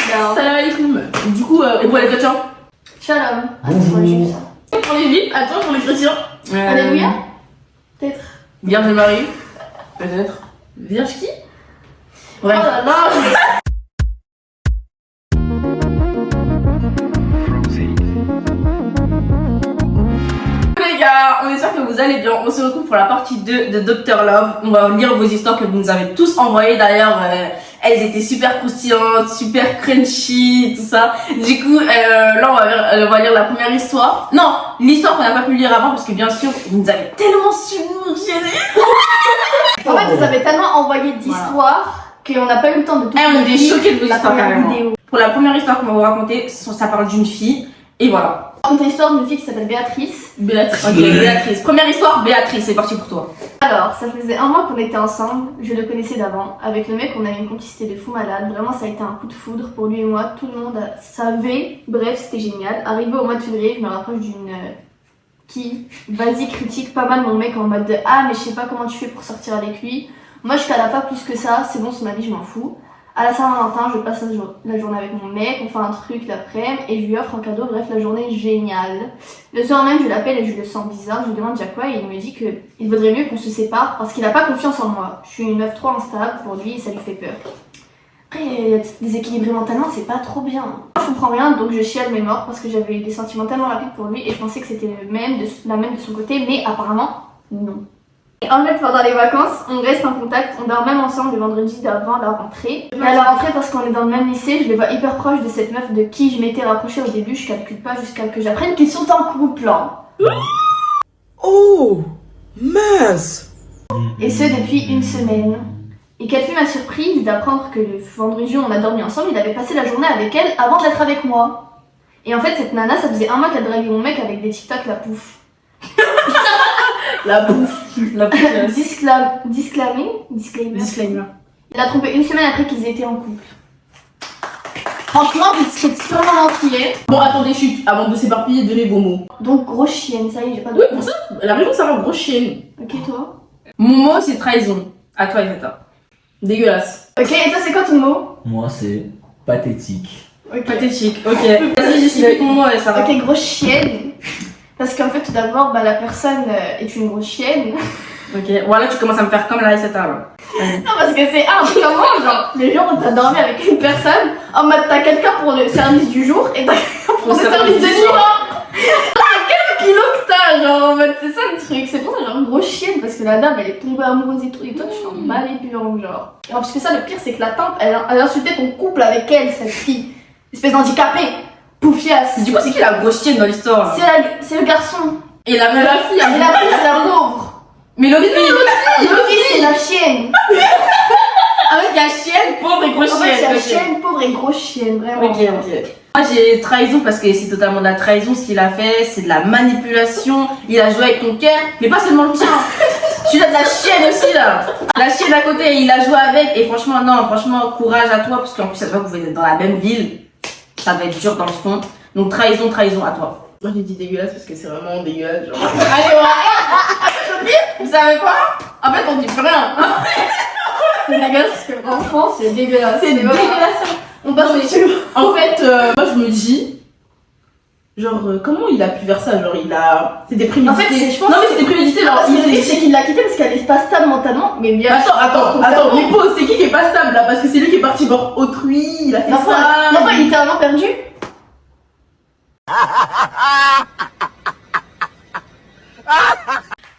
Salam alaikum. Du coup, et pour les chrétiens? Shalom. Bonjour. Pour les juifs, attends, pour les chrétiens. Alléluia. Peut-être. Vierge Marie. Peut-être. Vierge qui? Bref. Oh là là. Les gars, on espère que vous allez bien. On se retrouve pour la partie 2 de Dr Love. On va lire vos histoires que vous nous avez tous envoyées. D'ailleurs, elles étaient super croustillantes, super crunchy, tout ça. Du coup, là, on va lire la première histoire. Non, l'histoire qu'on n'a pas pu lire avant parce que bien sûr, vous nous avez tellement submergé. En fait, vous avez tellement envoyé d'histoires qu'on n'a pas eu le temps de tout On était choqués de vos la histoires première carrément. vidéo. Pour la première histoire qu'on va vous raconter, ça parle d'une fille. Et voilà. On raconte l'histoire d'une fille qui s'appelle Béatrice. Béatrice. Ok, Béatrice. Première histoire, Béatrice, c'est parti pour toi. Alors, ça faisait un mois qu'on était ensemble, je le connaissais d'avant. Avec le mec, on a eu une complicité de fou malade. Vraiment, ça a été un coup de foudre pour lui et moi. Tout le monde savait. Bref, c'était génial. Arrivé au mois de février, je me rapproche d'une qui, vas-y, critique pas mal mon mec en mode de ah, mais je sais pas comment tu fais pour sortir avec lui. Moi, je t'adapte pas plus que ça. C'est bon, c'est ma vie, je m'en fous. À la Saint-Valentin, je passe la journée avec mon mec, on fait un truc l'après-midi et je lui offre un cadeau. Bref, la journée est géniale. Le soir même, je l'appelle et je le sens bizarre. Je lui demande déjà quoi et il me dit qu'il vaudrait mieux qu'on se sépare parce qu'il a pas confiance en moi. Je suis une meuf trop instable pour lui et ça lui fait peur. Après, être déséquilibré mentalement, c'est pas trop bien. Je comprends rien donc je chiale mes morts parce que j'avais eu des sentiments tellement rapides pour lui et je pensais que c'était la même de son côté, mais apparemment, non. Et en fait, pendant les vacances, on reste en contact, on dort même ensemble le vendredi d'avant la rentrée. Et à la rentrée, parce qu'on est dans le même lycée, je les vois hyper proches de cette meuf de qui je m'étais rapprochée au début, je calcule pas jusqu'à que j'apprenne qu'ils sont en couple. Hein. Oh, mince. Et ce, depuis une semaine. Et quelle fut ma surprise d'apprendre que le vendredi où on a dormi ensemble, il avait passé la journée avec elle avant d'être avec moi. Et en fait, cette nana, ça faisait un mois qu'elle draguait mon mec avec des TikTok la pouf. La bouffe. La bouffe. Disclaimer. Elle a trompé une semaine après qu'ils étaient en couple. Franchement, c'est sûrement entier. Bon, attendez, chut. Avant de s'éparpiller, donnez vos mots. Donc, grosse chienne, ça y est, j'ai pas de. Oui, pour ça, la raison, ça va, grosse chienne. Ok, toi. Mon mot, c'est trahison. À toi, Isata. Dégueulasse. Ok, et toi, c'est quoi ton mot? Moi, c'est pathétique. Ok. Pathétique. Ok. Vas-y, justifie ton mot, Sarah. Ok, grosse chienne. Parce qu'en fait, tout d'abord, la personne est une grosse chienne. Ok. Voilà, tu commences à me faire comme la Isata, là. Non, parce que c'est comment, genre, les gens, t'as dormi avec une personne, en mode t'as quelqu'un pour le service du jour et t'as quelqu'un pour le service de nuit. Quel kilo que t'as, genre, en mode, c'est ça le truc. C'est pour ça, genre, grosse chienne, parce que la dame, elle est tombée amoureuse et tout, et toi, tu t'en bats les burnes, genre. Et parce que ça, le pire, c'est que la tante, elle a insulté ton couple avec elle, cette fille. Espèce d'handicapée. Poufiasse. Du coup, c'est qui la grosse chienne dans l'histoire? C'est le garçon. Et la fille, Et la fille, c'est la pauvre. mais l'autre fille. L'autre fille, c'est la chienne. Avec la chienne, pauvre et grosse En fait, c'est la chienne. chienne, pauvre et grosse chienne, vraiment. Ok. Moi j'ai trahison parce que c'est totalement de la trahison ce qu'il a fait, c'est de la manipulation, il a joué avec ton cœur, mais pas seulement le tien. Tu as de la chienne aussi là. La chienne à côté, il a joué avec et franchement non, franchement courage à toi parce qu'en plus ça se voit que vous êtes dans la même ville. Ça va être dur dans le fond. Donc trahison à toi. Moi j'ai dit dégueulasse parce que c'est vraiment dégueulasse genre. Allez ouais. Vous savez quoi? En fait on dit plus rien. C'est dégueulasse parce que l'enfant, c'est dégueulasse. C'est dégueulasse. On passe au dessus. En fait, moi je me dis, genre, comment il a pu faire ça? Genre, c'était prémédité. En fait, je pense non, mais c'était prémédité, genre, Parce que le pire, c'est qu'il l'a quitté parce qu'elle est pas stable mentalement. Mais bien Attends, mais pause, c'est qui est pas stable là? Parce que c'est lui qui est parti voir autrui, il a fait L'enfant, ça. il était vraiment perdu.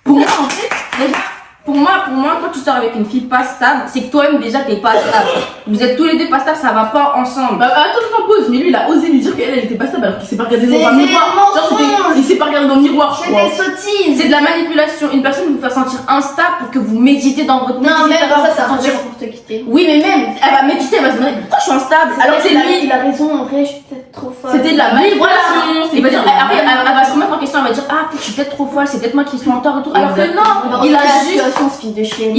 Pour moi, en fait, déjà, pour moi, quand tu sors avec une fille pas stable, c'est que toi-même déjà t'es pas stable. Vous êtes tous les deux pas stables, ça va pas ensemble. Bah attends, pause, mais lui il a osé lui dire qu'elle était pas stable alors qu'il s'est pas regardé dans le miroir. Il s'est pas regardé dans le miroir, je C'est crois. des sottises. C'est de la manipulation. Une personne vous faire sentir instable pour que vous méditez dans votre Non, méditer même dans ça, votre c'est un sentir. truc pour te quitter. Oui, mais même, elle va méditer, elle va se demander pourquoi je suis instable. Alors que c'est lui. Il a raison, en vrai, je suis peut-être trop folle. C'était de la manipulation. Il va dire, après, elle va se remettre en question, elle va dire, ah, je suis peut-être trop folle, c'est peut-être moi qui suis en tort et tout. Alors que non, il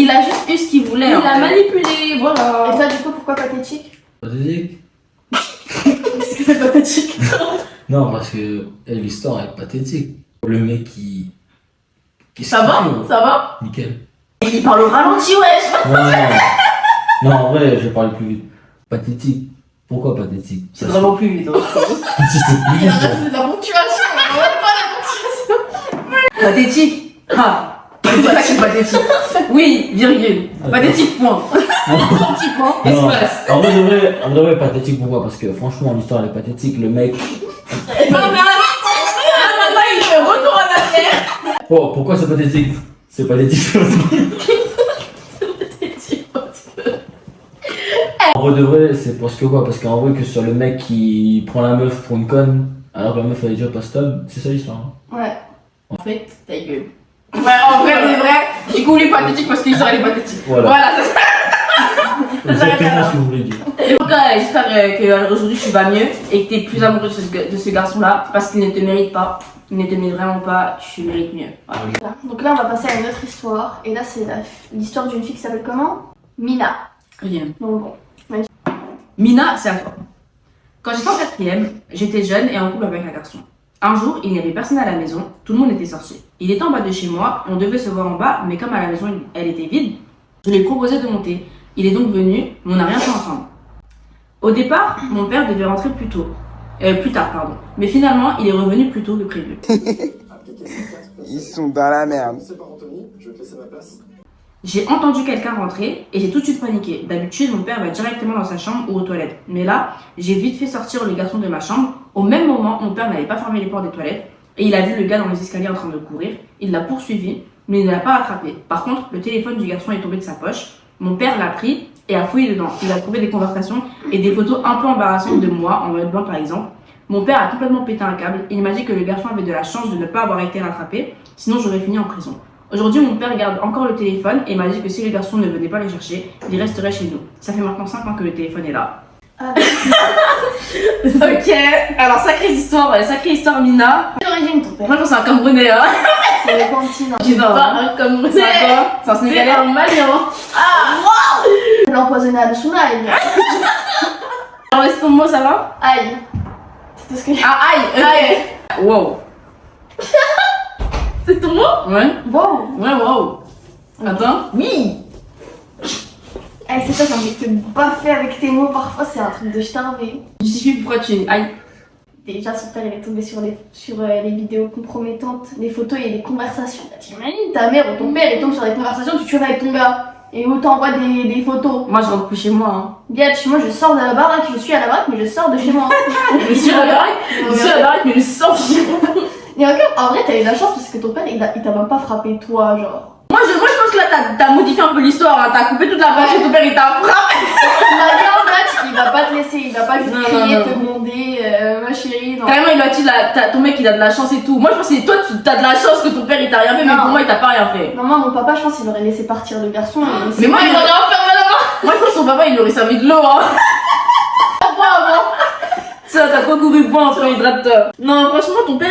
a juste eu ce qu'il voulait. Il l'a manipulé, voilà. Et toi, du coup, pourquoi pathétique? Pathétique? Parce que c'est pathétique. Non, parce que l'histoire est pathétique. Le mec qui Ça va? Nickel. Et il parle au ralenti, wesh. Ouais. Non, en vrai, je vais parler plus vite. Pathétique. Pourquoi pathétique? C'est vraiment plus vite. Hein. Il a rajouté de la ponctuation, on va pas la ponctuation. Pathétique. Ah. C'est ça qui est pathétique. Oui, virgule. Pathétique, point. Petit point. Non, Espace. en vrai, ouais, pathétique, pourquoi? Parce que franchement, l'histoire elle est pathétique. Le mec. Non, mais maintenant, il fait retour en arrière. Oh, pourquoi c'est pathétique? C'est pathétique. En vrai de vrai, c'est parce que quoi? Parce qu'en vrai, que ce soit le mec qui prend la meuf pour une conne, alors que la meuf elle est déjà pas stable, c'est ça l'histoire. Hein. Ouais. En fait, ta gueule. Ouais, en vrai, c'est vrai. Du coup, il est pathétique parce qu'il serait pathétique. Voilà. Ça se Exactement ce que vous voulez dire. Et donc, j'espère qu'aujourd'hui tu vas mieux et que tu es plus amoureux de ce garçon-là parce qu'il ne te mérite pas. Il ne te mérite vraiment pas, tu mérites mieux. Voilà. Voilà. Donc là, on va passer à une autre histoire. Et là, c'est l'histoire d'une fille qui s'appelle comment? Mina. Bien. Donc bon. Mina, c'est à toi. Quand j'étais en 4e, j'étais jeune et en couple avec un garçon. Un jour, il n'y avait personne à la maison, tout le monde était sorti. Il était en bas de chez moi, on devait se voir en bas, mais comme à la maison elle était vide, je lui ai proposé de monter. Il est donc venu, mais on n'a rien fait ensemble. Au départ, mon père devait rentrer plus tard, pardon. Mais finalement, il est revenu plus tôt que prévu. Ils sont dans la merde. J'ai entendu quelqu'un rentrer et j'ai tout de suite paniqué. D'habitude, mon père va directement dans sa chambre ou aux toilettes. Mais là, j'ai vite fait sortir le garçon de ma chambre. Au même moment, mon père n'avait pas fermé les portes des toilettes et il a vu le gars dans les escaliers en train de courir. Il l'a poursuivi, mais il ne l'a pas rattrapé. Par contre, le téléphone du garçon est tombé de sa poche. Mon père l'a pris et a fouillé dedans. Il a trouvé des conversations et des photos un peu embarrassantes de moi, en mode blanc par exemple. Mon père a complètement pété un câble. Il m'a dit que le garçon avait de la chance de ne pas avoir été rattrapé, sinon j'aurais fini en prison. Aujourd'hui, mon père garde encore le téléphone et m'a dit que si le garçon ne venait pas le chercher, il resterait chez nous. Ça fait maintenant 5 ans que le téléphone est là. Ah, Ok, alors sacrée histoire Mina. quelle origine ton père? Moi je pense que c'est un Camerounais, hein. C'est le continent. Tu vois, un Camerounais. C'est quoi? C'est un Sénégalais. un Malien. Elle l'a empoisonné à Dessuna, elle. Alors laisse ton mot, ça va? Aïe. C'est tout ce que j'ai. Ah aïe, ok. Wow. C'est ton mot? Ouais, Wow. ouais, wow. Attends. Oui. Eh, c'est ça, j'ai envie de te baffer avec tes mots. Parfois, c'est un truc de starvé. Justifie pourquoi tu es aïe. Déjà, son père, il est tombé sur les vidéos compromettantes, les photos et les conversations. T'imagines, ta mère ou ton père, il tombe sur des conversations, tu tues avec ton gars. Et où t'envoies des photos. Moi je rentre plus chez moi, hein. Biatch, moi je sors de la baraque, je suis à la baraque, mais je sors de chez moi. Je suis à la baraque, mais je sors chez moi. Et encore, en vrai, t'as eu de la chance parce que ton père, il t'a même pas frappé toi, genre. Moi je pense que là t'as modifié un peu l'histoire, hein. T'as coupé toute la partie et ton père il t'a frappé. Il va pas te laisser, il va pas juste Non, crier, non, te gronder, ma chérie, non. Carrément, il a dit ton mec il a de la chance et tout. Moi je pense que toi t'as de la chance que ton père il t'a rien fait, mais Non. pour moi il t'a pas rien fait. Non, moi, mon papa, je pense qu'il aurait laissé partir le garçon. Mais moi il aurait enfermé là-bas. Moi je pense que son papa il aurait servi de l'eau, hein. Ça, t'as quoi couru point entre hydrate-toi. Non, franchement, ton père,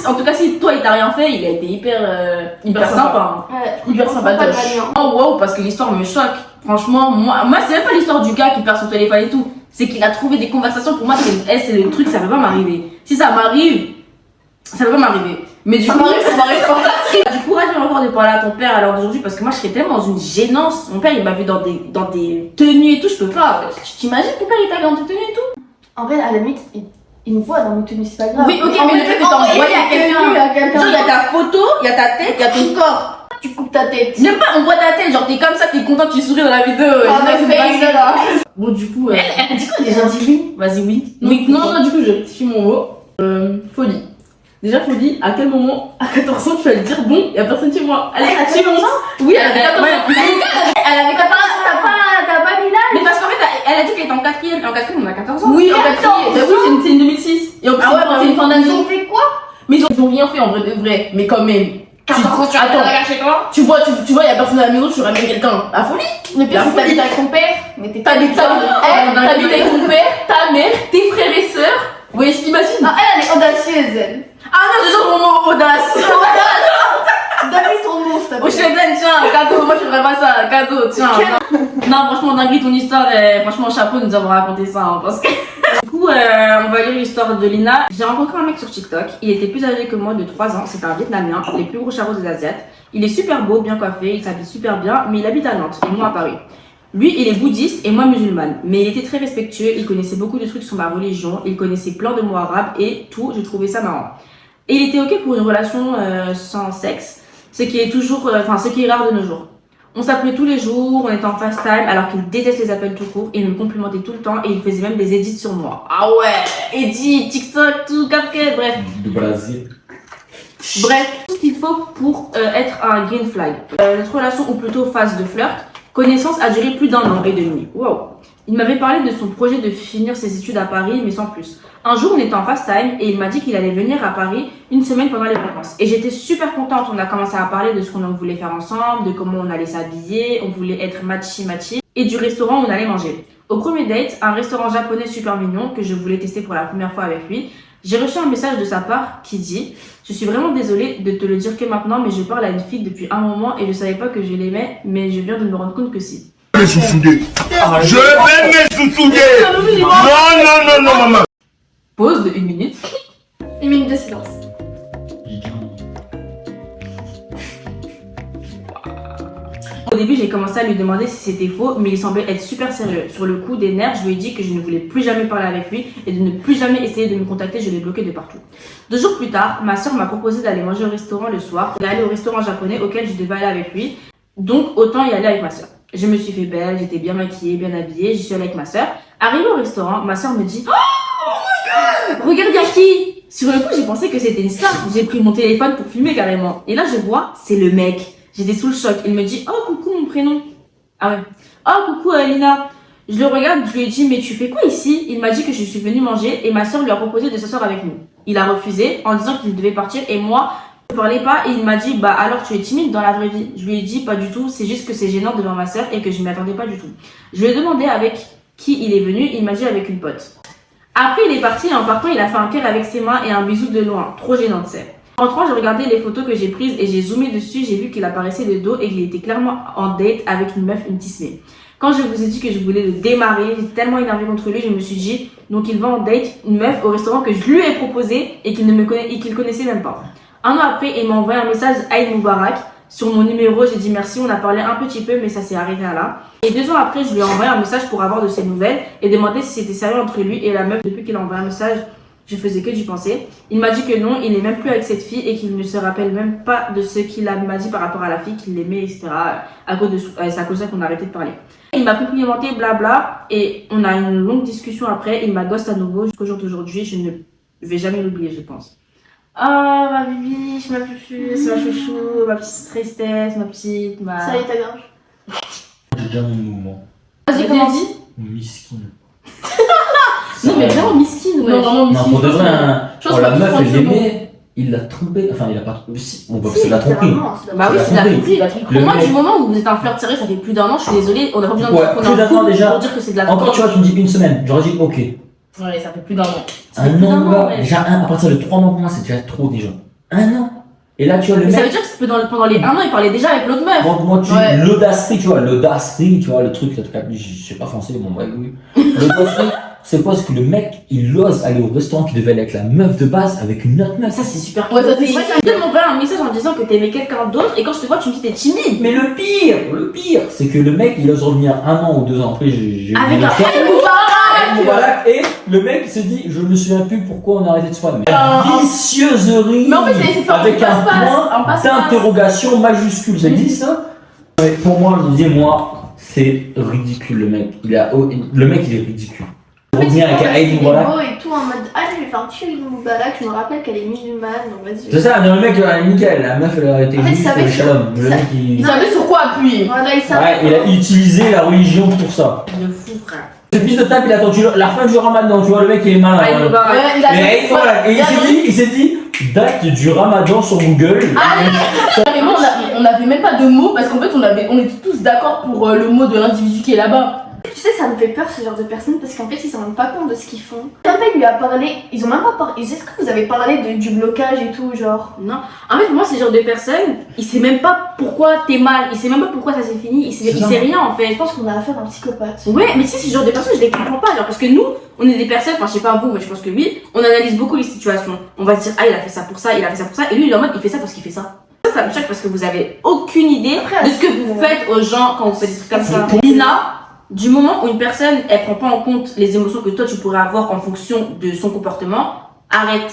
en tout cas, si toi il t'a rien fait, il a été hyper sympa. Hein. Ouais, Hyper on sympa. prend pas de value, hein. Oh wow, parce que l'histoire me choque. Franchement, moi c'est même pas l'histoire du gars qui perd son téléphone et tout. C'est qu'il a trouvé des conversations. Pour moi, c'est le truc, ça peut pas m'arriver. Si ça m'arrive, ça peut pas m'arriver. Mais du coup, ça m'arrive pas. Du courage encore de parler à ton père à l'heure d'aujourd'hui parce que moi je serais tellement dans une gênance. Mon père il m'a vu dans des tenues et tout, je peux pas. Tu t'imagines ton père il t'a dans tes tenues et tout? En vrai, à la limite, il nous voit dans nos tenues, c'est pas grave. Oui, ok, En mais vrai, le fait que envoyer t'envoies à tes tenues à quelqu'un. Genre, il y a ta photo, il y a ta tête, il y a ton corps. Tu coupes ta tête. Même pas, on voit ta tête, genre t'es comme ça, t'es content, tu souris dans la vidéo. Ah, J'imagine mais pas face, ça. là. Bon, du coup, Elle dit quoi déjà? dis oui. Vas-y, oui. Oui, non, du coup, je rectifie mon mot. Folie. Déjà, folie, à quel moment, à 14 ans, tu vas lui dire, bon, y'a personne chez moi. Allez, À tu 14 montes. Oui, elle avait 14 ans. Elle avait 14 ans. T'as pas mis là? Mais parce qu'en fait, elle a dit qu'elle était en 4ème. En 4ème, on a 14 ans. Oui, en 14 4e. Bah oui, c'est une 2006. Et en plus, Ah ouais, c'est une fin Ils d'année. ont fait quoi? Mais ils ont rien fait en vrai de vrai. Mais quand même. 14 ans, tu Attends. regardes chez toi? Tu vois, y'a personne à la maison, tu ramènes quelqu'un. La folie. Le pire, La c'est que folie. t'habites avec ton père, mais t'es T'habites avec ton père, ta mère, tes frères et sœurs. Oui, je t'imagine. Non, elle est audacieuse, elle. Ah non, déjà mon mot audace. Donne-lui son nom, s'il te Oh, je plaît. te donne, tiens, cadeau. Moi, je ferais pas ça, cadeau, tiens. Non, franchement, dinguerie, ton histoire, franchement, chapeau de nous avoir raconté ça, hein, parce que. Du coup, on va lire l'histoire de Lina. J'ai rencontré un mec sur TikTok. Il était plus âgé que moi de 3 ans. C'était un Vietnamien, les plus gros charros des Asiates. Il est super beau, bien coiffé, il s'habille super bien, mais il habite à Nantes et moi à Paris. Lui, il est bouddhiste et moi musulmane, mais il était très respectueux, il connaissait beaucoup de trucs sur ma religion, il connaissait plein de mots arabes et tout, je trouvais ça marrant. Et il était ok pour une relation sans sexe, ce qui est ce qui est rare de nos jours. On s'appelait tous les jours, on était en FaceTime alors qu'il déteste les appels tout court, il me complimentait tout le temps et il faisait même des edits sur moi. Ah ouais, edits, TikTok, tout, CapCut, bref. Du Brésil. Bref, tout ce qu'il faut pour être un green flag. Notre relation, ou plutôt phase de flirt, connaissance a duré plus d'1 an et demi. Wow. Il m'avait parlé de son projet de finir ses études à Paris, mais sans plus. Un jour, on était en FaceTime et il m'a dit qu'il allait venir à Paris une semaine pendant les vacances. Et j'étais super contente. On a commencé à parler de ce qu'on voulait faire ensemble, de comment on allait s'habiller, on voulait être matchy et du restaurant où on allait manger. Au premier date, un restaurant japonais super mignon que je voulais tester pour la première fois avec lui, j'ai reçu un message de sa part qui dit « Je suis vraiment désolée de te le dire que maintenant, mais je parle à une fille depuis un moment et je savais pas que je l'aimais, mais je viens de me rendre compte que si. » Me sous-souder. Je vais me sous-souder. Non, maman. Pause de 1 minute. 1 minute de silence. Au début, j'ai commencé à lui demander si c'était faux, mais il semblait être super sérieux. Sur le coup des nerfs, je lui ai dit que je ne voulais plus jamais parler avec lui et de ne plus jamais essayer de me contacter, je l'ai bloqué de partout. 2 jours plus tard, ma soeur m'a proposé d'aller manger au restaurant le soir, d'aller au restaurant japonais auquel je devais aller avec lui, donc autant y aller avec ma soeur. Je me suis fait belle, j'étais bien maquillée, bien habillée, j'y suis allée avec ma soeur. Arrivée au restaurant, ma soeur me dit « Oh, regarde, y'a qui ?» Sur le coup, j'ai pensé que c'était une star. J'ai pris mon téléphone pour filmer carrément. Et là, je vois, c'est le mec. J'étais sous le choc. Il me dit « Oh, coucou, mon prénom. » Ah ouais. « Oh, coucou, Lina. » Je le regarde, je lui ai dit « Mais tu fais quoi ici ?» Il m'a dit que je suis venue manger et ma soeur lui a proposé de s'asseoir avec nous. Il a refusé en disant qu'il devait partir et moi, je ne parlais pas et il m'a dit « Bah alors tu es timide dans la vraie vie ?» Je lui ai dit « Pas du tout, c'est juste que c'est gênant devant ma soeur et que je m'y attendais pas du tout. » Je lui ai demandé avec qui il est venu, il m'a dit avec une pote. Après, il est parti et en partant, il a fait un cœur avec ses mains et un bisou de loin. Trop gênant, tu sais. En rentrant, j'ai regardé les photos que j'ai prises et j'ai zoomé dessus. J'ai vu qu'il apparaissait de dos et qu'il était clairement en date avec une meuf, une tismée. Quand je vous ai dit que je voulais le démarrer, j'étais tellement énervée contre lui, je me suis dit, donc il va en date une meuf au restaurant que je lui ai proposé et qu'il connaissait même pas. 1 an après, il m'a envoyé un message Aïd Moubarak. Sur mon numéro, j'ai dit merci, on a parlé un petit peu, mais ça s'est arrêté à là. Et 2 ans après, je lui ai envoyé un message pour avoir de ses nouvelles et demander si c'était sérieux entre lui et la meuf. Depuis qu'il a envoyé un message, je faisais que d'y penser. Il m'a dit que non, il n'est même plus avec cette fille et qu'il ne se rappelle même pas de ce qu'il m'a dit par rapport à la fille, qu'il l'aimait, etc. C'est à cause de ça qu'on a arrêté de parler. Il m'a complimenté, blabla, et on a une longue discussion après. Il m'a ghost à nouveau jusqu'au jour d'aujourd'hui. Je ne vais jamais l'oublier, je pense. Ah, ma bibiche, ma pupuce, ma chouchou, ma petite tristesse, ma petite, ma... Ça y est, ta gorge. J'ai déjà mon moment. Vas-y, comment dit? Miskin. Non, mais vraiment miskin, ouais. Non, vraiment Non, miskin. pour de vrai, hein, Je pense quand la pas meuf qu'il elle soit l'aimait, il l'a trompé. Enfin, il a pas trompé. Si, on peut c'est la tromperie. Bah oui, c'est la tromperie. tromperie. Pour moi, du moment où vous êtes un flirt sérieux, ça fait plus d'1 an, je suis désolée, on a pas besoin de Ouais, dire qu'on plus est en d'un an couple déjà. pour dire que c'est de la Encore, tu vois, tu me dis 1 semaine. J'aurais dit ok. Ouais, ça fait plus d'1 an. Ça fait Un plus an, d'un an, gars. ouais. Déjà, à partir de 3 mois pour moi, c'est déjà trop déjà. 1 an. Et là, tu vois, le Mais ça mec. veut dire que pendant les 1 an, il parlait déjà avec l'autre meuf. Moi, tu Ouais. l'audacerie, tu vois, l'audacerie, tu vois, le truc, je sais pas français, bon, ouais, oui. L'audacerie, c'est quoi? C'est que le mec, il ose aller au restaurant qui devait aller avec la meuf de base, avec une autre meuf. Ça, c'est super Ouais, ça, c'est cool. vrai Tu viens de m'envoyer un message en disant que t'aimais quelqu'un d'autre et quand je te vois, tu me dis t'es timide. Mais le pire, c'est que le mec, il ose revenir 1 an ou 2 ans après, j'ai Avec oublié un le temps. Moubarak. Voilà, et le mec se dit, je me souviens plus pourquoi on a arrêté de se parler. Vicieuseurie Mais en fait, il a essayé de faire avec un un point passe-passe. d'interrogation majuscule. Ça existe ça? Ouais, pour moi, je disais, moi, c'est ridicule le mec. Il est ridicule. Revenir avec un Aïd Moubarak. Et tout en mode ah je vais faire un petit Aïd Moubarak, je me rappelle qu'elle est musulmane donc vas-y. C'est ça, non, le mec, nickel, la meuf, elle a été En fait, juive, ça avait- shalom. Le ça- mec, il. Il savait sur quoi appuyer. Voilà, il savait. Ouais, il a utilisé la religion pour ça. De fou, frère. Ce fils de tape, il a attendu la fin du ramadan, tu vois, le mec, il est malin. Aïd Ouais. Moubarak. Ouais, il a Et Aïd Moubarak. Et il s'est dit, date du ramadan sur Google. Carrément, on avait même pas de mots parce qu'en fait, on était tous d'accord pour le mot de l'individu qui est là-bas. Tu sais, ça me fait peur ce genre de personnes parce qu'en fait ils s'en rendent pas compte de ce qu'ils font. Quand il lui a parlé, ils ont même pas parlé. Est-ce que vous avez parlé du blocage et tout, genre? Non. En fait, pour moi, c'est le genre de personne, il sait même pas pourquoi t'es mal, il sait même pas pourquoi ça s'est fini, il C'est sait ça. rien en fait. Je pense qu'on a affaire à un psychopathe. Ouais, mais tu sais, ce genre de personnes, je les comprends pas. Genre, parce que nous, on est des personnes, enfin, je sais pas vous, mais je pense que oui, on analyse beaucoup les situations. On va se dire, ah, il a fait ça pour ça, il a fait ça pour ça, et lui, il est en mode, il fait ça parce qu'il fait ça. Ça me choque parce que vous avez aucune idée Après, de ce que vous faites aux gens quand vous faites des trucs comme ça. Lina, du moment où une personne, elle prend pas en compte les émotions que toi tu pourrais avoir en fonction de son comportement, arrête.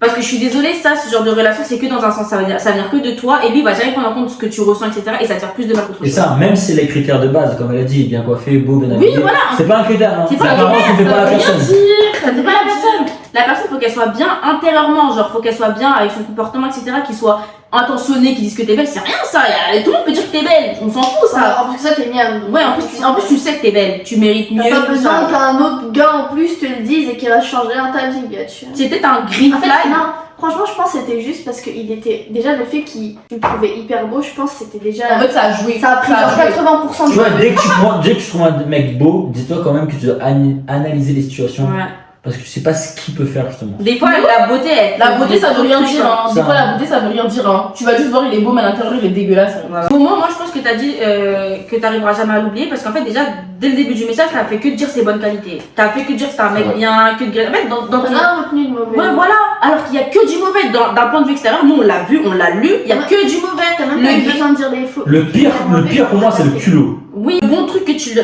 Parce que je suis désolée, ça, ce genre de relation, c'est que dans un sens, ça va venir que de toi, et lui, il va jamais prendre en compte ce que tu ressens, etc., et ça te faire plus de mal qu'autre Et chose. ça, même si c'est les critères de base, comme elle a dit, bien coiffé, beau, bien habillé. Oui, voilà. C'est pas un critère, hein. C'est pas un L'apparence ne fait pas la personne. Ça fait pas la personne. La personne, faut qu'elle soit bien intérieurement, genre, faut qu'elle soit bien avec son comportement, etc., qu'il soit intentionné, qu'il dise que t'es belle, c'est rien ça, tout le monde peut dire que t'es belle, on s'en fout ça. En plus que ça, t'es mignonne. Ouais, en plus tu sais que t'es belle, tu mérites mieux. T'as pas tout besoin ça. qu'un autre gars en plus te le dise et qu'il va changer dans ta vie, gars. C'est peut-être un green En fait, flag. non, franchement, je pense que c'était juste parce qu'il était. Déjà, le fait qu'il me trouvait hyper beau, je pense que c'était déjà. En fait, ça a joué. ça a pris genre 80% Tu de vois, dès que tu trouves un mec beau, dis-toi quand même que tu dois analyser les situations. Ouais. Parce que tu sais pas ce qu'il peut faire, justement. Des fois, la beauté, La beauté, ça veut rien dire. Hein. Des Ça. fois, la beauté, ça veut rien dire. Hein. Tu vas juste voir, il est beau, mais à l'intérieur, il est dégueulasse. Voilà. Au moment, moi, je pense que t'as dit que t'arriveras jamais à l'oublier parce qu'en fait, déjà, dès le début du message, t'as fait que dire ses bonnes qualités. T'as fait que dire que c'est un mec Ouais. bien, que de. En fait, dans On ton. a retenu le mauvais. Ouais, voilà. Alors qu'il y a que du mauvais. D'un point de vue extérieur, nous, on l'a vu, on l'a lu, il y a Ouais. que du mauvais. T'as même Le pas eu gris- besoin de dire des faux. Le pire pour moi, c'est le culot. Oui, le bon truc que tu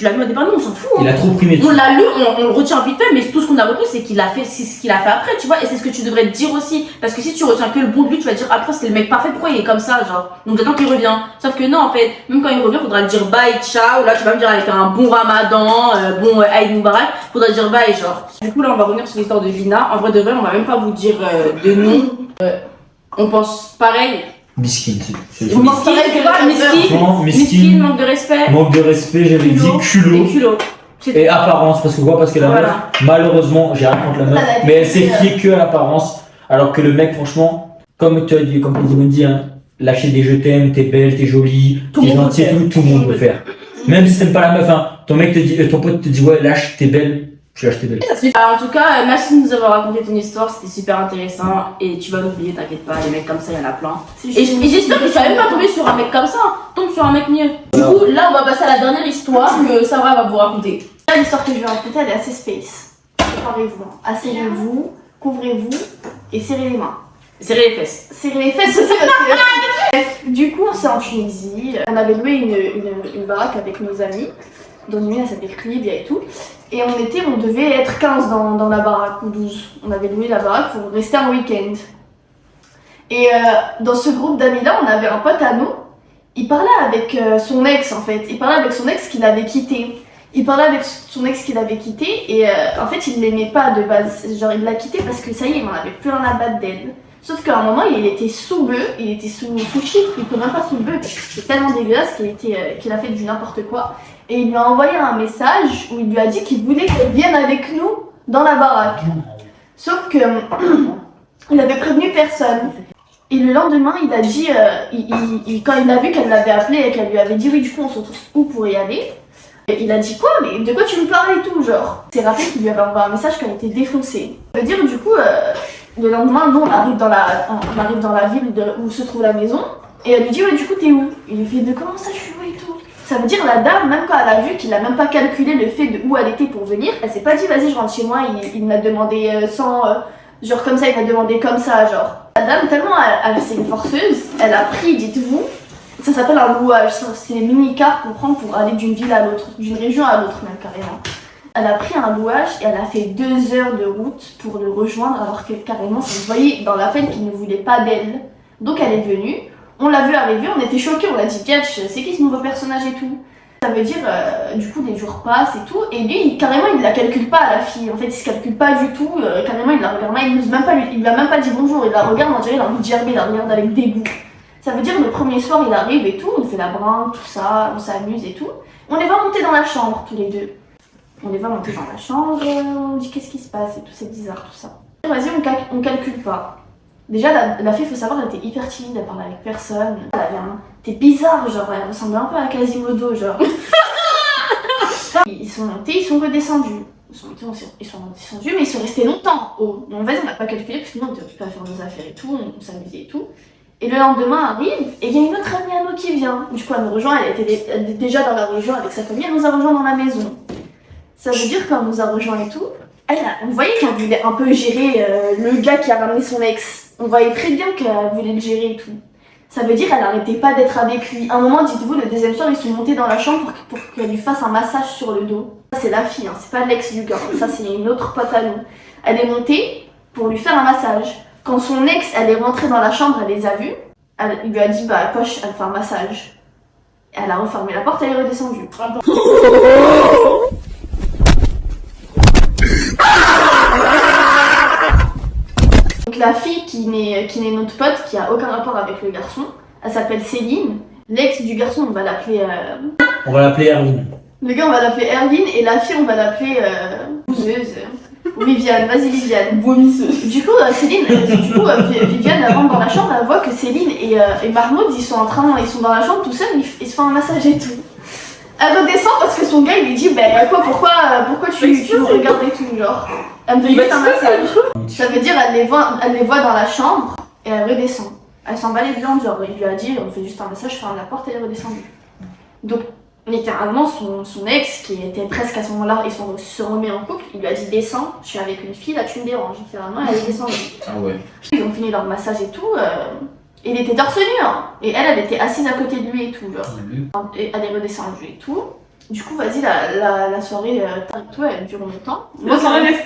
l'as mis au départ, nous, on s'en fout. Il Hein. a trop primé. On l'a lu, on le retient vite fait, mais tout ce qu'on a retenu, c'est qu'il a fait, c'est ce qu'il a fait après, tu vois, et c'est ce que tu devrais te dire aussi. Parce que si tu retiens que le bon de lui, tu vas dire après, c'était le mec parfait, pourquoi il est comme ça, genre. Donc j'attends qu'il revient. Sauf que non, en fait, même quand il revient, faudra le dire bye, ciao. Là, tu vas me dire avec un bon ramadan, bon Aïd Moubarak, faudra dire bye, genre. Du coup, là, on va revenir sur l'histoire de Lina. En vrai de vrai, on va même pas vous dire de nom. On pense pareil. Miskin, c'est Miskin, tu vois, miskin. Franchement, Miskin, miskin, manque de respect. manque de respect, j'avais dit Et culot. culot. C'est Et apparence, parce que quoi? Parce que la Voilà. meuf, malheureusement, j'ai rien contre la meuf, Elle a été mais elle s'est fiée, fiée que à l'apparence. Alors que le mec, franchement, comme tu as dit, comme tu dit, hein, lâcher des je t'aime, t'es belle, t'es jolie, Tout t'es le monde gentille, peut tout le monde peut faire. Même si t'aimes pas la meuf, hein, ton mec te dit, ton pote te dit, ouais, lâche, t'es belle, tu lâches, t'es belle. Alors, en tout cas, merci de nous avoir raconté ton histoire, c'était super intéressant et tu vas l'oublier, t'inquiète pas, les mecs comme ça, il y en a plein. Et j'espère que tu vas même pas tomber sur un mec comme ça, tombe sur un mec mieux. Du coup, là, on va passer à la dernière histoire que Sarah va vous raconter. Là, l'histoire que je vais raconter, elle est assez space. Préparez-vous, asseyez-vous, couvrez-vous et serrez les mains. Serrez les fesses. Serrez les fesses aussi parce que. Bref, du coup, c'est en Tunisie. On avait loué une baraque avec nos amis. Dans une ville, elle s'appelle Libya et tout. Et on devait être 15 dans la baraque, ou 12. On avait loué la baraque pour rester un week-end. Et dans ce groupe d'amis-là, on avait un pote à nous. Il parlait avec son ex, en fait. Il parlait avec son ex qu'il avait quitté. Il parlait avec son ex qu'il avait quitté. Et en fait, il ne l'aimait pas de base. Genre, il l'a quitté parce que ça y est, il n'en avait plus rien à battre d'elle. Sauf qu'à un moment, il était sous bœuf, il était sous chiffre, il peut même pas sous bœuf, parce que c'était tellement dégueulasse qu'il a fait du n'importe quoi. Et il lui a envoyé un message où il lui a dit qu'il voulait qu'elle vienne avec nous dans la baraque. Sauf que il avait prévenu personne. Et le lendemain, il a dit, quand il a vu qu'elle l'avait appelé et qu'elle lui avait dit oui, du coup, on se retrouve où pour y aller. Et il a dit quoi? Mais de quoi tu me parles et tout, genre. C'est rappelé qu'il lui avait envoyé un message qu'elle était défoncée. Ça veut dire, du coup, le lendemain, nous, on arrive dans la ville où se trouve la maison. Et elle lui dit, ouais, du coup, t'es où? Il lui fait, de comment ça, je suis où et tout? Ça veut dire, la dame, même quand elle a vu qu'il a même pas calculé le fait de où elle était pour venir, elle s'est pas dit, vas-y, je rentre chez moi, il m'a demandé genre comme ça, il m'a demandé comme ça, genre. La dame, tellement c'est une forceuse, elle a pris, dites-vous, ça s'appelle un louage, c'est les mini-cars qu'on prend pour aller d'une ville à l'autre, d'une région à l'autre même carrément. Elle a pris un louage et elle a fait 2 heures de route pour le rejoindre alors que carrément ça se voyait dans l'appel qu'il ne voulait pas d'elle. Donc elle est venue, on l'a vu arriver, on était choqués, on a dit Gatch, c'est qui ce nouveau personnage et tout. Ça veut dire, du coup, des jours passent et tout, et lui, carrément, il la calcule pas à la fille. En fait, il se calcule pas du tout, carrément, il la regarde mal, il lui a même pas dit bonjour, il la regarde, on dirait, il a envie de gerber, il la regarde avec dégoût. Ça veut dire, le premier soir, il arrive et tout, on fait la brinque, tout ça, on s'amuse et tout. On les va monter dans la chambre, tous les deux. On les va monter dans la chambre, on dit qu'est-ce qui se passe et tout, c'est bizarre tout ça. Vas-y, on calcule pas. Déjà, la fille, faut savoir, elle était hyper timide, elle parlait avec personne. Elle avait t'es bizarre, genre, elle ressemblait un peu à Quasimodo, genre. Ils sont montés, ils sont redescendus. Ils sont redescendus, mais ils sont restés longtemps en haut. Donc, vas-y, on n'a pas calculé, parce que nous, on était occupés à faire nos affaires et tout, on s'amusait et tout. Et le lendemain arrive, et il y a une autre amie à nous qui vient. Du coup, elle nous rejoint, elle était déjà dans la région avec sa famille, elle nous a rejoint dans la maison. Ça veut dire quand elle nous a rejoint et tout, on voyait qu'elle voulait un peu gérer le gars qui a ramené son ex. On voyait très bien qu'elle voulait le gérer et tout. Ça veut dire qu'elle arrêtait pas d'être avec lui. À un moment, dites-vous, le deuxième soir, ils sont montés dans la chambre pour qu'elle lui fasse un massage sur le dos. Ça, c'est la fille, hein, c'est pas l'ex du gars. Ça, c'est une autre pote à nous. Elle est montée pour lui faire un massage. Quand son ex, elle est rentrée dans la chambre, elle les a vus. Il lui a dit, bah, poche, elle fait un massage. Elle a refermé la porte, elle est redescendue. Donc la fille qui n'est notre pote, qui a aucun rapport avec le garçon, elle s'appelle Céline. L'ex du garçon, on va l'appeler... On va l'appeler Erwin. Le gars, on va l'appeler Erwin, et la fille, on va l'appeler... Bouseuse. Ou Viviane, vas-y Viviane. Vomisseuse. Du coup, Viviane, elle rentre dans la chambre, elle voit que Céline et Mahmoud, ils sont dans la chambre tout seuls, ils se font un massage et tout. Elle redescend parce que son gars, il lui dit, bah quoi, pourquoi tu me regardes et tout, genre. Elle me fait juste un massage. Ça veut dire, elle les voit dans la chambre, et elle redescend. Elle s'en bat les viandes, genre, il lui a dit, on fait juste un massage, ferme la porte, elle est redescendue. Donc, littéralement, son ex, qui était presque à ce moment-là, ils se remet en couple, il lui a dit descends, je suis avec une fille, là tu me déranges. Littéralement, elle est descendue. Ah ouais. Ils ont fini leur massage et tout, et il était torse nu, hein. Et elle était assise à côté de lui et tout, genre. Et elle est redescendue et tout. Du coup, vas-y, la soirée, elle dure longtemps. La soirée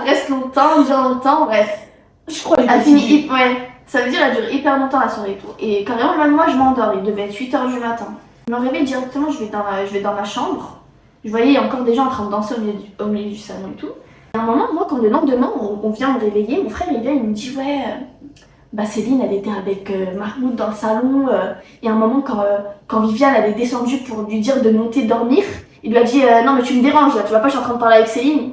reste longtemps, dure longtemps, bref. Je crois Elle finit, ouais. Ça veut dire qu'elle dure hyper longtemps la soirée et tout. Et carrément, même moi, je m'endors. Il devait être 8h du matin. Je me réveille directement, je vais dans ma chambre. Je voyais encore des gens en train de danser au milieu du salon et tout. Et à un moment, moi, quand le lendemain, on vient me réveiller, mon frère, il vient, il me dit, ouais, bah Céline, elle était avec Mahmoud dans le salon. Et à un moment, quand Viviane, elle est descendue pour lui dire de monter dormir, il lui a dit, non, mais tu me déranges, là, tu vois pas, je suis en train de parler avec Céline.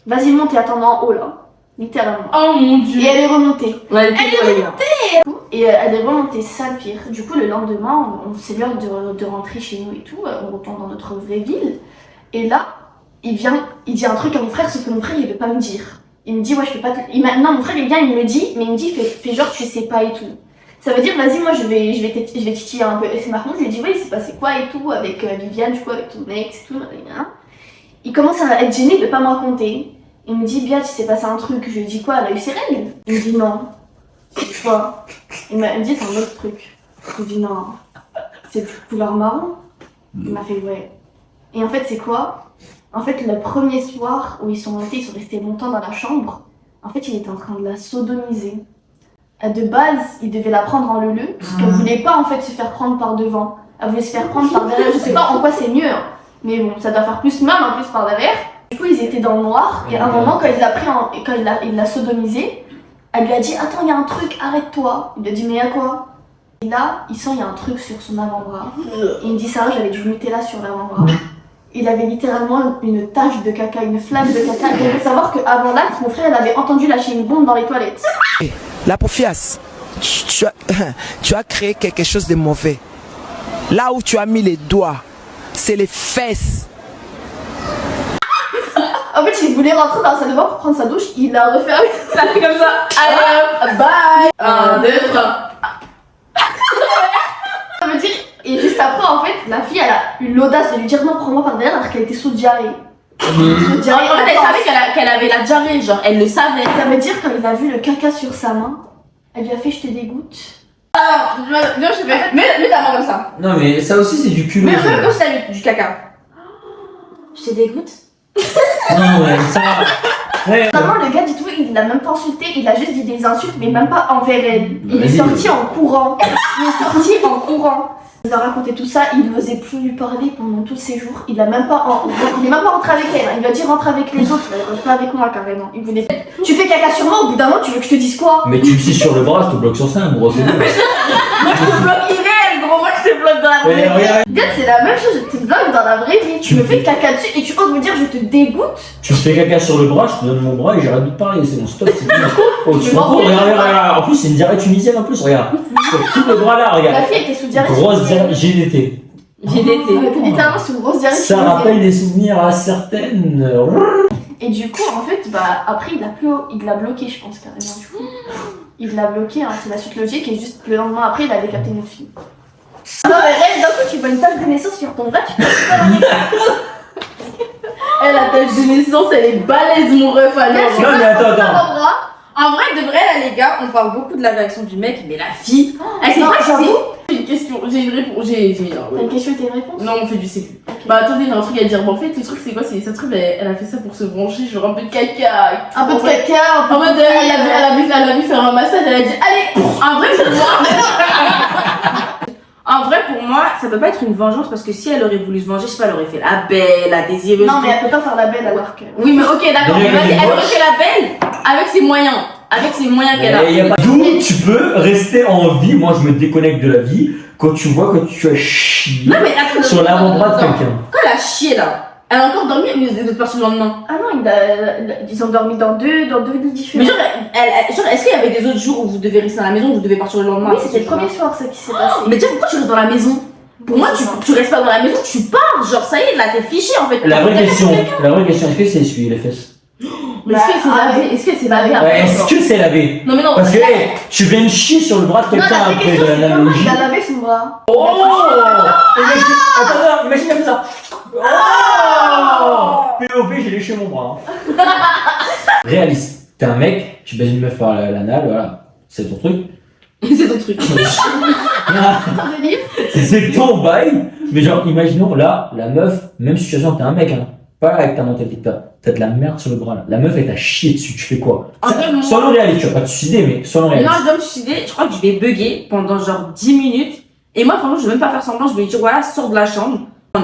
Vas-y, monte et attends en haut, là. Littéralement. Oh mon dieu. Et elle est remontée. Elle est remontée. Et elle est remontée, c'est ça le pire. Du coup, le lendemain, c'est l'heure de rentrer chez nous et tout. On retourne dans notre vraie ville. Et là, il dit un truc à mon frère, sauf que mon frère, il veut pas me dire. Il me dit, ouais, je peux pas te... Non, mon frère, il vient, il me le dit, mais il me dit, fais genre, tu sais pas et tout. Ça veut dire, vas-y, moi, je vais titiller un peu. Et c'est marrant, je lui ai dit, ouais, il s'est passé quoi et tout, avec Viviane, du coup, avec ton ex et tout. Il commence à être gêné de pas me raconter. Il me dit, Bia, il s'est passé un truc. Je lui dis quoi, elle a eu ses règles? Il me dit non. C'est quoi? Il me dit, c'est un autre truc. Je lui dis non. C'est de couleur marron. Il m'a fait ouais. Et en fait, c'est quoi? En fait, le premier soir où ils sont montés, ils sont restés longtemps dans la chambre. En fait, il était en train de la sodomiser. De base, il devait la prendre en leu-leu, parce qu'elle voulait pas en fait se faire prendre par devant. Elle voulait se faire prendre par derrière. Je sais pas en quoi c'est mieux, hein. Mais bon, ça doit faire plus mal en plus par derrière. Du coup, ils étaient dans le noir, et à un moment, quand il l'a sodomisé, elle lui a dit, attends, il y a un truc, arrête-toi. Il lui a dit, mais à quoi? Et là, il sent, il y a un truc sur son avant-bras. Et il me dit, ça, j'avais du Nutella sur l'avant-bras. Il avait littéralement une tache de caca, une flamme de caca. Et il faut savoir qu'avant l'acte, mon frère, il avait entendu lâcher une bombe dans les toilettes. La Pofias, tu as créé quelque chose de mauvais. Là où tu as mis les doigts, c'est les fesses. En fait, il voulait rentrer dans la salle de bain pour prendre sa douche, il l'a refait avec Ça fait comme ça. Allez hop, bye. 1, 2, 3. Ça veut dire, et juste après, en fait, la fille, elle a eu l'audace de lui dire non, prends-moi par derrière alors qu'elle était sous diarrhée. En fait, elle savait qu'elle avait la diarrhée, genre, elle le savait. Ça veut dire, quand il a vu le caca sur sa main, elle lui a fait, je te dégoûte. Ah, viens, je vais. Mets ta main comme ça. Non, mais ça aussi, c'est du culot. Mais comme ça, du caca. Je te dégoûte. Non, mais ça. Ouais. Vraiment, le gars, dis-toi, il l'a même pas insulté, il a juste dit des insultes, mais même pas envers elle. Il est sorti en courant. Il est sorti en courant. Il nous a raconté tout ça, il n'osait plus lui parler pendant tous ces jours. Il est même pas rentré avec elle. Il lui a dit rentre avec les autres, il rentre pas avec moi carrément. Il voulait. Tu fais caca sur moi, au bout d'un moment, tu veux que je te dise quoi? Mais tu me dis sur le bras, je te bloque sur ça, gros. C'est bon. Moi, je te bloque irréel, gros. Moi, je te bloque dans la vraie vie. Regarde, Regarde, c'est la même chose, je te bloque dans la vraie vie. Tu me fais caca dessus et tu oses me dire je te dégoûte. tu me fais caca sur le bras, je te donne mon bras et j'arrête de te parler. C'est mon stop, c'est bon. Oh, tu m'en regarde. En plus, c'est une diarrhée tunisienne en plus, regarde. Sur tout le bras là, La regarde. fille était sous diarrhée. Grosse diarrhée, GDT. Elle était littéralement sous grosse diarrhée. Ça rappelle des souvenirs à certaines. Et du coup, en fait, bah, après, il l'a bloqué, je pense, carrément. Du coup, il l'a bloqué, hein, c'est la suite logique, et juste le lendemain après, il avait capté une fille. Non, mais rêve, d'un coup, tu vois une tache de naissance sur ton bras, tu peux pas la regarder. Elle, la tache de naissance, elle est balèze, mon ref, alors. Non, mais attends. En vrai, de vrai, là, les gars, on parle beaucoup de la réaction du mec, mais la fille, elle sait non, pas j'avoue. c'est. J'ai une question, j'ai une réponse. T'as une question et t'as une réponse? Non, on fait du sécu. Bah attendez, j'ai un truc à dire. Bon, en fait, le truc, c'est quoi? C'est ça trouve, elle a fait ça pour se brancher, genre un peu de caca. Un peu de caca, un peu En mode, de elle a vu faire un massage, elle a dit, allez, en vrai, pour moi. En vrai, pour moi, ça peut pas être une vengeance parce que si elle aurait voulu se venger, je sais pas, elle aurait fait la belle, la désireuse. Non, mais elle peut pas faire la belle alors que. Oui, mais ok, d'accord, Mais mais vas-y, elle est elle aurait moche. fait la belle avec ses moyens. Avec ses moyens qu'elle a. Mais y a pas- D'où tu peux rester en vie, moi je me déconnecte de la vie, quand tu vois que tu as chié Non, mais attends, sur l'avant-bras de attends. quelqu'un. Quand elle a chié là, elle a encore dormi, elle est partie le lendemain. Ah non, ils ont dormi dans deux lits Mais différents. genre, genre est-ce qu'il y avait des autres jours où vous devez rester à la maison ou vous devez partir le lendemain? Oui, c'était le premier soir ça qui s'est passé. Mais déjà, pourquoi tu restes dans la maison? Pour moi, tu restes pas dans la maison, tu pars. Genre, ça y est, là, t'es fiché en fait. La vraie question, est-ce que c'est essuyer les fesses? Mais est-ce qu'elle s'est lavée? Est-ce qu'elle s'est lavée après? Ouais, est-ce que c'est lavé? Non, mais non. Parce que hey, tu viens de chier sur le bras de Non, quelqu'un la vraie après question de c'est comment l'analogie. il a lavé son bras. Oh! Attends, imagine elle fait ça. Oh! POV, j'ai léché mon bras. Hein. Réaliste. T'es un mec, tu baises une meuf par l'anal, voilà. C'est ton truc. C'est ton truc. Ton délire. C'est ton bail. Mais genre, imaginons là, la meuf, même situation, t'es un mec, hein. Pas avec ta mentalité que t'as de la merde sur le bras là. La meuf, elle t'a chié dessus, tu fais quoi? En vrai, moi- Soyons réalistes, tu vas pas te suicider, mais soyons réalistes. Non, je dois me suicider. Je crois que je vais bugger pendant genre 10 minutes. Et moi, franchement, je vais même pas faire semblant. Je vais lui dire, voilà, sors de la chambre.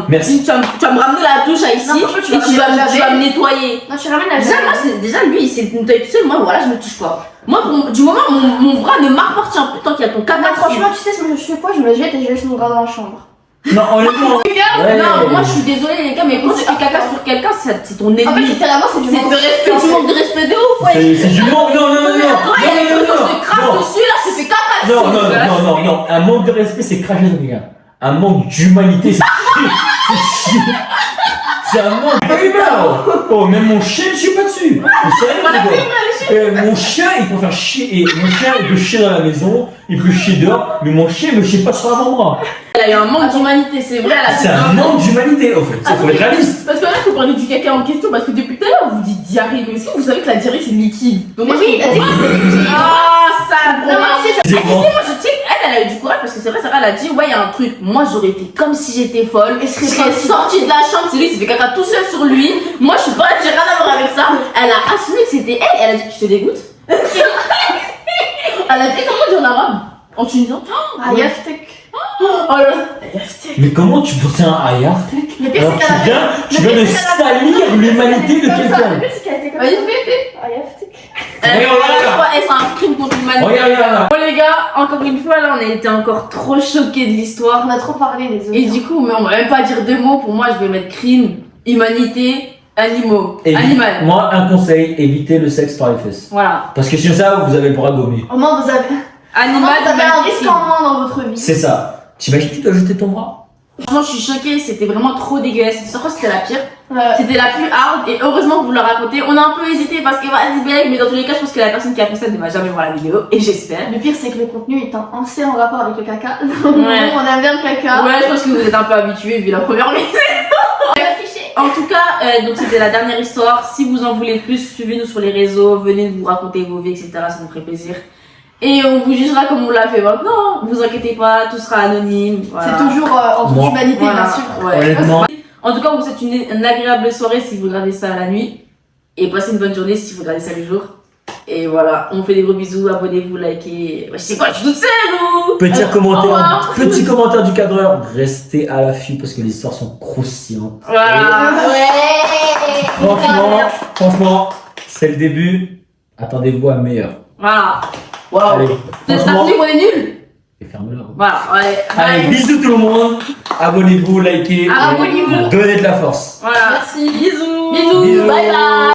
Merci. Tu vas me ramener la douche à ici. Non, franchement, tu et vas tu ramener la vas me nettoyer. Non, tu ramènes la Déjà, moi, déjà, lui, il s'est nettoyé tout seul. Moi, voilà, je me touche pas. Moi, du moment où mon bras ne m'appartient plus tant qu'il y a ton caca. Non, franchement, tu sais, je fais quoi? Je me jette et je laisse mon bras dans la chambre. Non, honnêtement. Ouais. Non, moi, je suis désolée, les gars, mais quand tu fais caca sur quelqu'un, c'est ton ennemi. En fait, littéralement, c'est du C'est manque de respect. du manque de respect de ouf, ouais. C'est du manque. Non, non, non, non. Toi, il y a des Non, trucs non, quand non, je te crache non. dessus, là, je te fais caca dessus. Non, non, non, non, non. Un manque de respect, c'est cracher sur quelqu'un. Un manque d'humanité, c'est chier. C'est un manque d'humain. Oh, même mon chien ne chie pas dessus. C'est sérieux, mon chien, il peut faire chier. Et mon chien, il peut chier dans la maison, il peut chier dehors, mais mon chien me chie pas sur l'avant-bras. Elle a eu un manque d'humanité, c'est vrai, elle a C'est un manque d'humanité, en fait. Il faut être réaliste. Parce que là, il faut parler du caca en question, parce que depuis tout à l'heure, vous dites diarrhée. Mais est-ce que vous savez que la diarrhée, c'est liquide? Donc, Mais moi, oui, je elle dit comprends. Ah, ça, Non, non, c'est C'est moi, bon. je sais qu'elle, elle a eu du courage parce que c'est vrai, Sarah, elle a dit, ouais, il y a un truc. Moi, j'aurais été comme si j'étais folle. Je serais sortie de la chambre, c'est lui, il s'est fait caca tout seul sur lui. Moi, je suis pas, j'ai rien à voir avec ça. Elle a assumé que c'était elle. Elle a dit, je te dégoûte. Elle a dit comment on dit en arabe? En tunisien? Ah, yaftek. Oh là là. Mais comment tu peux faire un ayaftek? Le pire, Alors c'est qu'elle a tu viens de salir l'humanité de comme ça. Le quelqu'un. pire, c'est qu'elle était comme Vas-y, ça. fais. Ah, yaftek. C'est un crime contre l'humanité. Regarde. Bon, les gars, encore une fois, là, on a été encore trop choqués de l'histoire. On a trop parlé les autres. Et du coup, mais on va même pas dire deux mots. Pour moi, je vais mettre crime, humanité, animaux. Animal. Moi, un conseil, évitez le sexe par les fesses. Voilà. Parce que si ça, vous avez le bras gommé. Au moins, vous avez Animal, un humanité. risque en moins dans votre vie. C'est ça. T'imagines, tu dois jeter ton bras? Franchement, je suis choquée. C'était vraiment trop dégueulasse. Je crois que c'était la pire. Ouais. C'était la plus hard. Et heureusement que vous la racontez. On a un peu hésité parce que vas-y, Belle. Mais dans tous les cas, je pense que la personne qui a fait ça ne va jamais voir la vidéo. Et j'espère. Le pire, c'est que le contenu est assez en rapport avec le caca. Donc, Ouais. on aime bien le caca. Ouais, je pense que vous êtes un peu habitués vu la première vidéo. En tout cas, donc c'était la dernière histoire. Si vous en voulez plus, suivez-nous sur les réseaux, venez nous raconter vos vies, etc. Ça nous ferait plaisir. Et on vous jugera comme on l'a fait maintenant. Vous inquiétez pas, tout sera anonyme. Voilà. C'est toujours en toute Moi. humanité, Voilà. bien sûr. Ouais. Honnêtement, En tout cas, on vous souhaite une agréable soirée si vous regardez ça la nuit. Et passez une bonne journée si vous regardez ça le jour. Et voilà, on fait des gros bisous, abonnez-vous, likez. Ouais, je sais quoi, je suis toute seule ou petit au commentaire, revoir. petit commentaire du cadreur. Restez à l'affût parce que les histoires sont croustillantes. Voilà. Ouais. Franchement, c'est le début. Attendez-vous à meilleur. Voilà. Allez, T'as franchement, dit qu'on est nul. et ferme-la. Voilà, ouais. Allez, bisous tout le monde. Abonnez-vous, likez. Abonnez-vous. Donnez de la force. Voilà. Merci. Bisous. Bisous. Bisous. Bye bye.